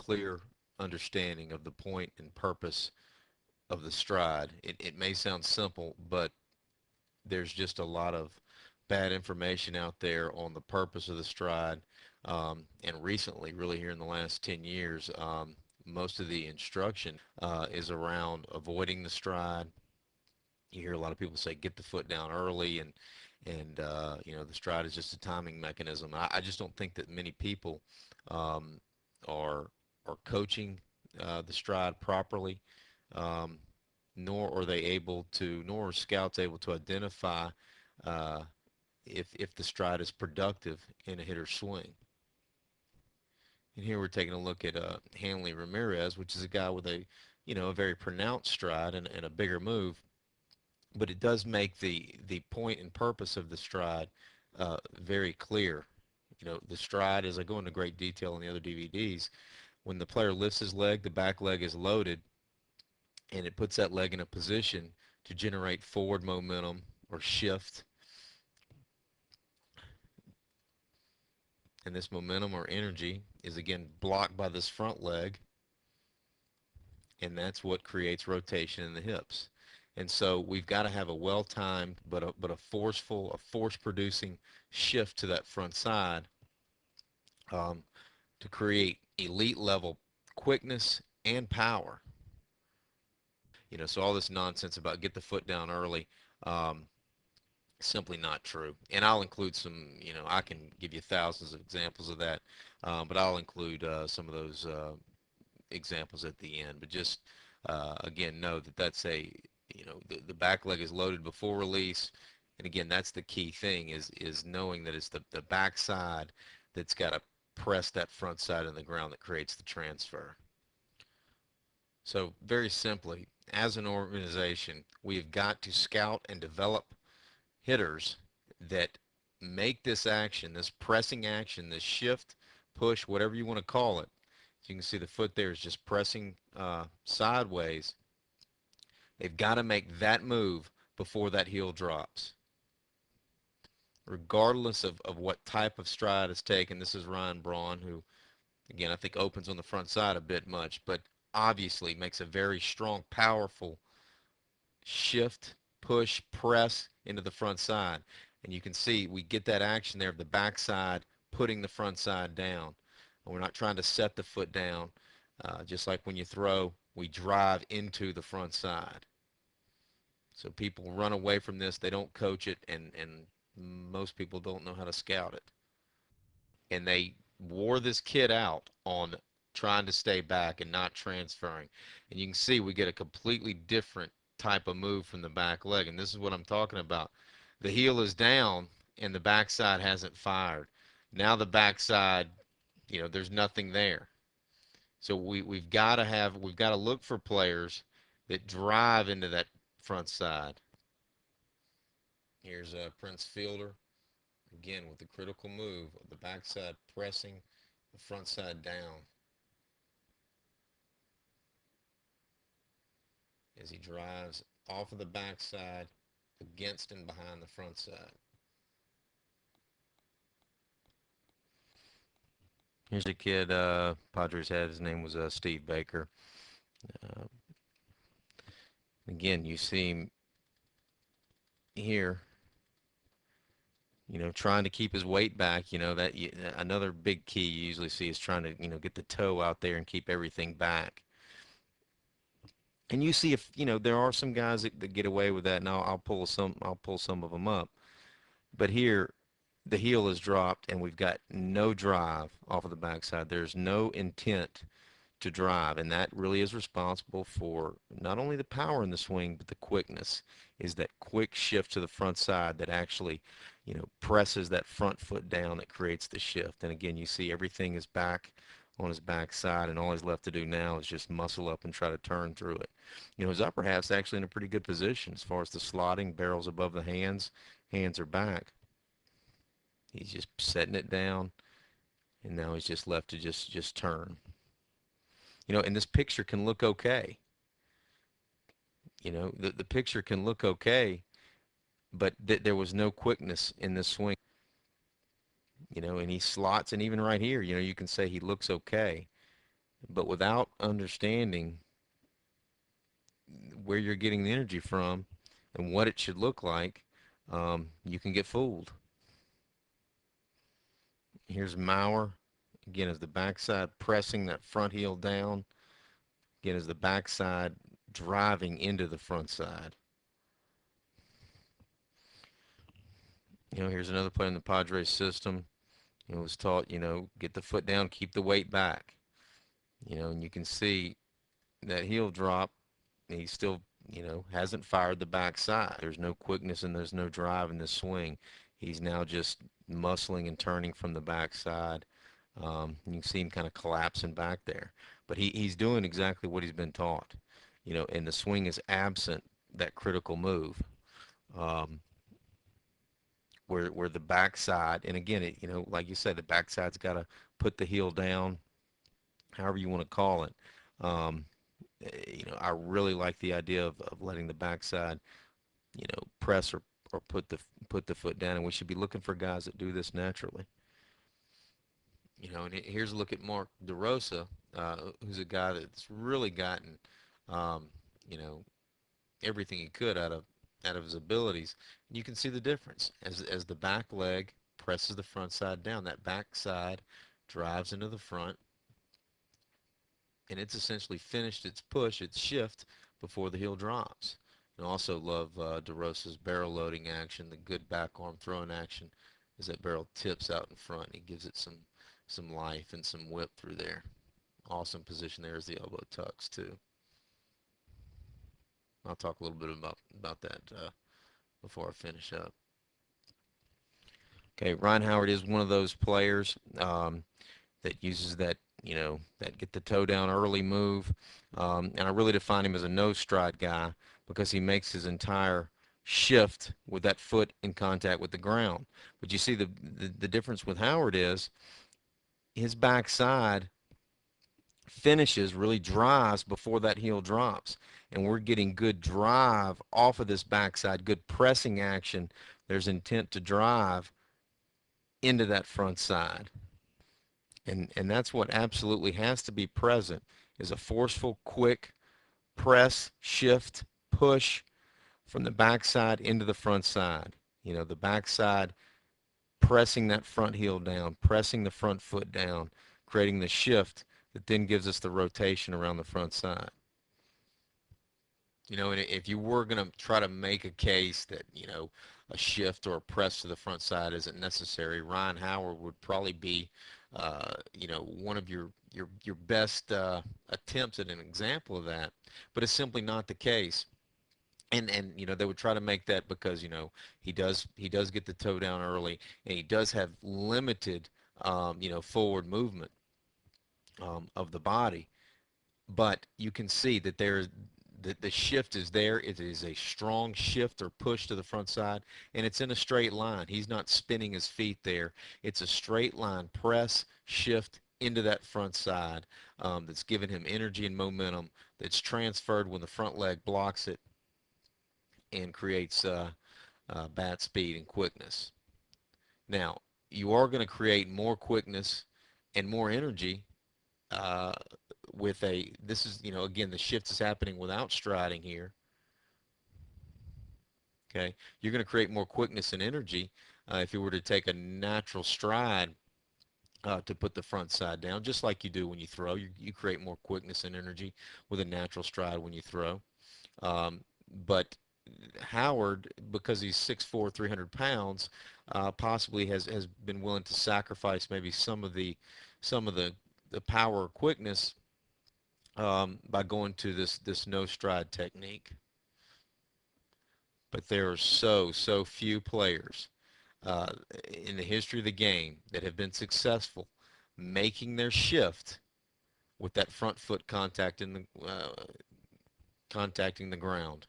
clear understanding of the point and purpose of the stride. It may sound simple, but there's just a lot of bad information out there on the purpose of the stride. And recently, really here in the last 10 years, most of the instruction is around avoiding the stride. You hear a lot of people say get the foot down early, and you know, the stride is just a timing mechanism. I just don't think that many people um, are are coaching the stride properly, um, nor are they able to, nor are scouts able to identify uh, if the stride is productive in a hitter's swing. And here we're taking a look at Hanley Ramirez, which is a guy with a, you know, a very pronounced stride and a bigger move, but it does make the point and purpose of the stride very clear. You know, the stride, as I go into great detail in the other DVDs, when the player lifts his leg, the back leg is loaded, and it puts that leg in a position to generate forward momentum or shift. And this momentum or energy is again blocked by this front leg, and that's what creates rotation in the hips. And so we've got to have a well-timed but a forceful, a force-producing shift to that front side um, to create elite level quickness and power. You know, so all this nonsense about get the foot down early, um, simply not true. And I'll include some, you know, I can give you thousands of examples of that, but I'll include some of those examples at the end. But just again, know that that's a, you know, the back leg is loaded before release. And again, that's the key thing is knowing that it's the back side that's got to press that front side in the ground that creates the transfer. So very simply, as an organization, we've got to scout and develop hitters that make this action, this pressing action, this shift, push, whatever you want to call it. So you can see the foot there is just pressing sideways. They've got to make that move before that heel drops. Regardless of what type of stride is taken, this is Ryan Braun, who, again, I think opens on the front side a bit much, but obviously makes a very strong, powerful shift, push, press into the front side. And you can see we get that action there of the back side putting the front side down. And we're not trying to set the foot down. Just like when you throw, we drive into the front side. So people run away from this. They don't coach it, and most people don't know how to scout it. And they wore this kid out on trying to stay back and not transferring. And you can see we get a completely different type of move from the back leg. And this is what I'm talking about. The heel is down and the backside hasn't fired. Now the backside, you know, there's nothing there. So we've got to look for players that drive into that front side. Here's Prince Fielder again with the critical move of the backside pressing the front side down as he drives off of the backside against and behind the front side. Here's a kid Padres had. His name was Steve Baker. Uh, Again, you see him here, you know, trying to keep his weight back. You know, that another big key you usually see is trying to, you know, get the toe out there and keep everything back. And you see if, you know, there are some guys that get away with that, and I'll pull some of them up. But here, the heel is dropped, and we've got no drive off of the backside. There's no intent to drive, and that really is responsible for not only the power in the swing, but the quickness. Is that quick shift to the front side that actually, you know, presses that front foot down that creates the shift. And again, you see everything is back on his backside, and all he's left to do now is just muscle up and try to turn through it. You know, his upper half's actually in a pretty good position as far as the slotting, barrels above the hands, hands are back. He's just setting it down, and now he's just left to just turn. You know, and this picture can look okay. You know, the picture can look okay, but there was no quickness in this swing. You know, and he slots, and even right here, you know, you can say he looks okay. But without understanding where you're getting the energy from and what it should look like, you can get fooled. Here's Mauer. Again, as the backside pressing that front heel down. Again, as the backside driving into the front side. Here's another player in the Padres system. Was taught, get the foot down, keep the weight back. And you can see that heel drop. He still, hasn't fired the backside. There's no quickness and there's no drive in this swing. He's now just muscling and turning from the backside. You can see him kind of collapsing back there. But he's doing exactly what he's been taught. And the swing is absent that critical move. Um, where the backside, and again, like you said, the backside's got to put the heel down, however you want to call it. Um, I really like the idea of letting the backside, press or put the foot down, and we should be looking for guys that do this naturally. And here's a look at Mark DeRosa, who's a guy that's really gotten, um, you know, everything he could out of his abilities. And you can see the difference as the back leg presses the front side down. That back side drives into the front, and it's essentially finished its push, its shift before the heel drops. And also love DeRosa's barrel loading action, the good back arm throwing action as that barrel tips out in front. He gives it some life and some whip through there. Awesome position there as the elbow tucks too. I'll talk a little bit about that before I finish up. Okay, Ryan Howard is one of those players that uses that get the toe down early move. And I really define him as a no stride guy because he makes his entire shift with that foot in contact with the ground. But you see the difference with Howard is his backside finishes, really drives before that heel drops. And we're getting good drive off of this backside, good pressing action. There's intent to drive into that front side. And that's what absolutely has to be present is a forceful, quick press, shift, push from the backside into the front side. The backside pressing that front heel down, pressing the front foot down, creating the shift that then gives us the rotation around the front side. And if you were going to try to make a case that, a shift or a press to the front side isn't necessary, Ryan Howard would probably be, one of your best attempts at an example of that. But it's simply not the case. And they would try to make that because he does get the toe down early, and he does have limited forward movement of the body. But you can see that the shift is there. It is a strong shift or push to the front side, and it's in a straight line. He's not spinning his feet there. It's a straight line press, shift into that front side that's giving him energy and momentum that's transferred when the front leg blocks it and creates bat speed and quickness. Now, you are going to create more quickness and more energy uh, this is, again, the shift is happening without striding here. Okay, you're going to create more quickness and energy if you were to take a natural stride to put the front side down, just like you do when you throw. You create more quickness and energy with a natural stride when you throw. But Howard, because he's 6'4", 300 pounds, possibly has been willing to sacrifice maybe some of the power or quickness by going to this no stride technique. But there are so few players uh, in the history of the game that have been successful making their shift with that front foot contacting the ground.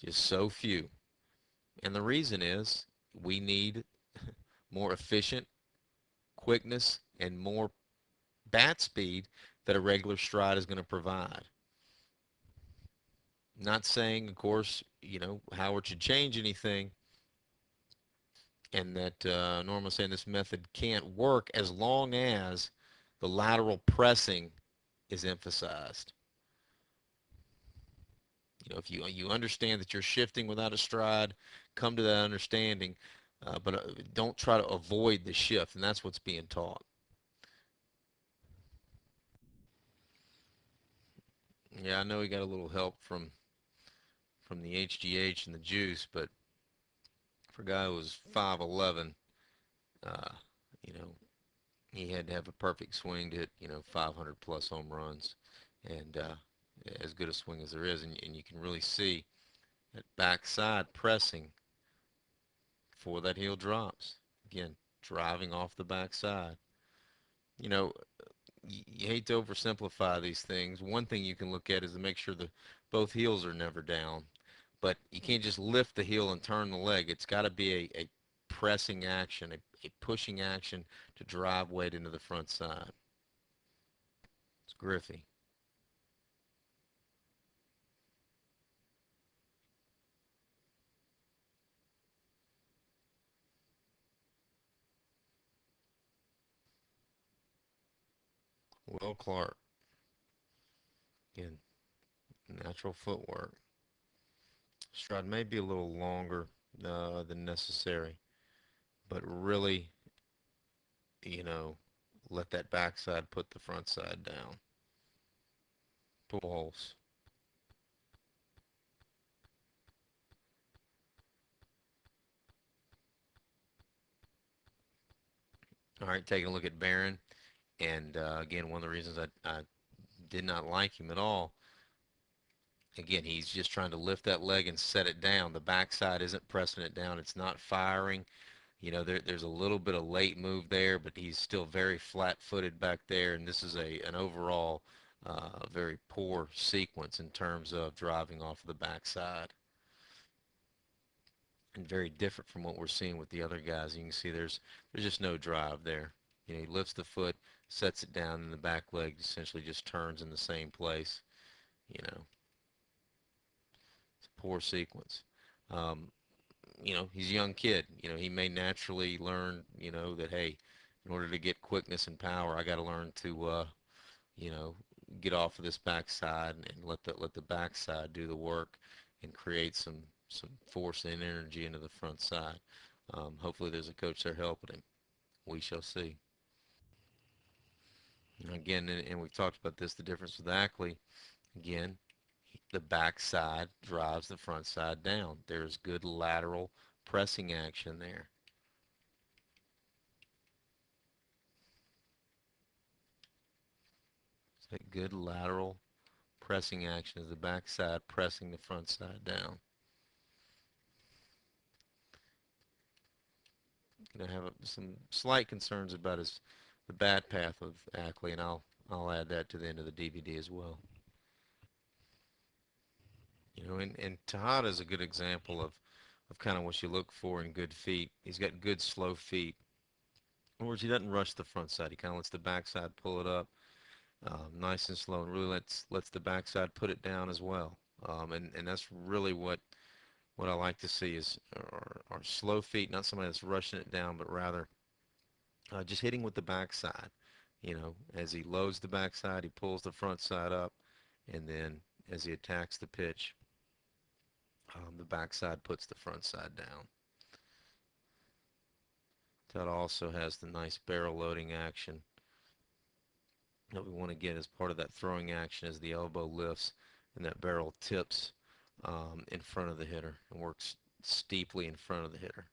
Just so few. And the reason is we need more efficient quickness and more bat speed that a regular stride is going to provide. Not saying, of course, Howard should change anything, and that nor am I saying this method can't work as long as the lateral pressing is emphasized. If you understand that you're shifting without a stride, come to that understanding, but don't try to avoid the shift, and that's what's being taught. Yeah, I know we got a little help from the HGH and the juice, but for a guy who was 5'11", uh, you know, he had to have a perfect swing to hit, 500 plus home runs, and as good a swing as there is, and you can really see that backside pressing before that heel drops. Again, driving off the backside. You know, you hate to oversimplify these things. One thing you can look at is to make sure that both heels are never down. But you can't just lift the heel and turn the leg. It's got to be a pressing action, a pushing action to drive weight into the front side. It's Griffey. Will Clark. Again, natural footwork. Stride may be a little longer than necessary, but really, you know, let that backside put the front side down. Pujols. All right, taking a look at Barron. And again, one of the reasons I did not like him at all, again, he's just trying to lift that leg and set it down. The backside isn't pressing it down. It's not firing. There's a little bit of late move there, but he's still very flat-footed back there. And this is an overall very poor sequence in terms of driving off of the backside. And very different from what we're seeing with the other guys. You can see there's just no drive there. He lifts the foot, sets it down, and the back leg essentially just turns in the same place. It's a poor sequence. Um, he's a young kid. He may naturally learn, that, hey, in order to get quickness and power, I got to learn to, you know, get off of this backside and let the backside do the work and create some force and energy into the front side. Hopefully, there's a coach there helping him. We shall see. Again, and we've talked about this, the difference with Ackley. Again, the backside drives the front side down. There's good lateral pressing action there. It's a good lateral pressing action as the backside pressing the front side down. I have some slight concerns about the bad path of Ackley, and I'll add that to the end of the DVD as well. And Tejada is a good example of kind of what you look for in good feet. He's got good slow feet. In other words, he doesn't rush the front side. He kind of lets the backside pull it up nice and slow, and really lets the backside put it down as well. And that's really what I like to see is our slow feet, not somebody that's rushing it down, but rather just hitting with the backside. As he loads the backside, he pulls the front side up, and then as he attacks the pitch, the backside puts the front side down. That also has the nice barrel loading action that we want to get as part of that throwing action as the elbow lifts and that barrel tips in front of the hitter and works steeply in front of the hitter.